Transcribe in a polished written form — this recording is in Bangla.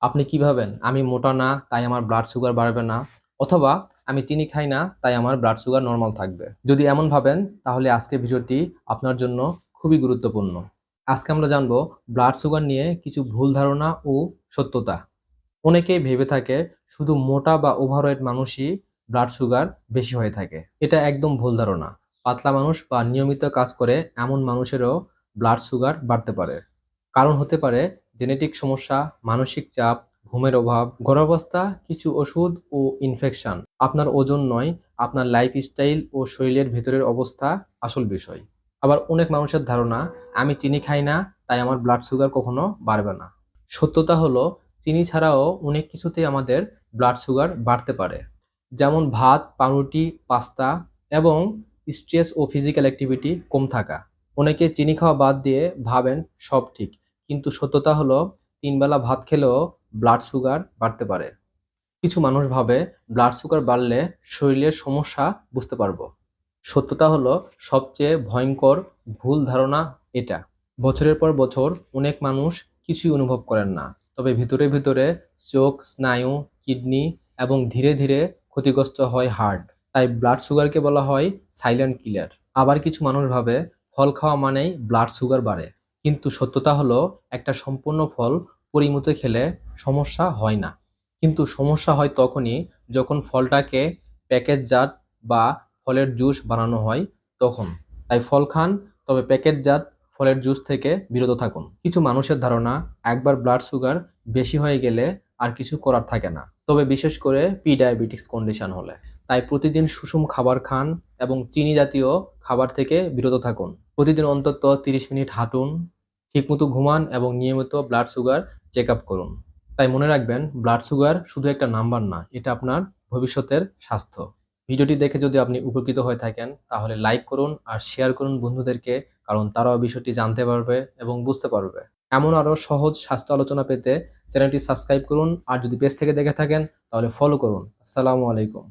আপনি কি ভাবেন আমি মোটা না তাই আমার ব্লাড সুগার বাড়বে না, অথবা আমি চিনি খাই না তাই আমার ব্লাড সুগার নর্মাল থাকবে? যদি এমন ভাবেন তাহলে আজকের ভিডিওটি আপনার জন্য খুবই গুরুত্বপূর্ণ। আজকে আমরা জানবো ব্লাড সুগার নিয়ে কিছু ভুল ধারণা ও সত্যতা। অনেকেই ভেবে থাকে শুধু মোটা বা ওভারওয়েট মানুষই ব্লাড সুগার বেশি হয়ে থাকে। এটা একদম ভুল ধারণা। পাতলা মানুষ বা নিয়মিত কাজ করে এমন মানুষেরও ব্লাড সুগার বাড়তে পারে। কারণ হতে পারে জেনেটিক সমস্যা, মানসিক চাপ, ঘুমের অভাব, গর্ভাবস্থা, কিছু ওষুধ ও ইনফেকশন। আপনার ওজন নয়, আপনার লাইফস্টাইল ও শরীরের ভেতরের অবস্থা আসল বিষয়। আবার অনেক মানুষের ধারণা আমি চিনি খাই না তাই আমার ব্লাড সুগার কখনো বাড়বে না। সত্যতা হলো চিনি ছাড়াও অনেক কিছুতেই আমাদের ব্লাড সুগার বাড়তে পারে, যেমন ভাত, পাউরুটি, পাস্তা এবং স্ট্রেস ও ফিজিক্যাল অ্যাক্টিভিটি কম থাকা। অনেকে চিনি খাওয়া বাদ দিয়ে ভাবেন সব ঠিক, কিন্তু সত্যতা হলো ৩ বেলা ভাত খেলেও ব্লাড সুগার বাড়তে পারে। কিছু মানুষ ভাবে ব্লাড সুগার বাড়লে শরীরের সমস্যা বুঝতে পারবো। সত্যতা হলো সবচেয়ে ভয়ঙ্কর ভুল ধারণা এটা। বছরের পর বছর অনেক মানুষ কিছুই অনুভব করেন না, তবে ভিতরে ভিতরে চোখ, স্নায়ু, কিডনি এবং ধীরে ধীরে ক্ষতিগ্রস্ত হয় হার্ট। তাই ব্লাড সুগারকে বলা হয় সাইলেন্ট কিলার। আবার কিছু মানুষ ভাবে ফল খাওয়া মানেই ব্লাড সুগার বাড়ে, কিন্তু সত্যতা হলো একটা সম্পূর্ণ ফল পরিমিত খেলে সমস্যা হয় না। কিন্তু সমস্যা হয় তখনই যখন ফলটাকে প্যাকেটজাত বা ফলের জুস বানানো হয় তখন। তাই ফল খান, তবে প্যাকেটজাত ফলের জুস থেকে বিরত থাকুন। কিছু মানুষের ধারণা একবার ব্লাড সুগার বেশি হয়ে গেলে আর কিছু করার থাকে না, তবে বিশেষ করে প্রি ডায়াবেটিক্স কন্ডিশন হলে। তাই প্রতিদিন সুষম খাবার খান এবং চিনি জাতীয় খাবার থেকে বিরত থাকুন। প্রতিদিন অন্তত ৩০ মিনিট হাঁটুন, ঠিকমতো ঘুমান এবং নিয়মিত ব্লাড সুগার চেক আপ করুন। তাই মনে রাখবেন ব্লাড সুগার শুধু একটা নাম্বার না, এটা আপনার ভবিষ্যতের স্বাস্থ্য। ভিডিওটি দেখে যদি আপনি উপকৃত হয়ে থাকেন তাহলে লাইক করুন আর শেয়ার করুন বন্ধুদেরকে, কারণ তারাও বিষয়টি জানতে পারবে এবং বুঝতে পারবে। এমন আরো সহজ স্বাস্থ্য আলোচনা পেতে চ্যানেলটি সাবস্ক্রাইব করুন, আর যদি পেজ থেকে দেখে থাকেন তাহলে ফলো করুন। আসসালামু আলাইকুম।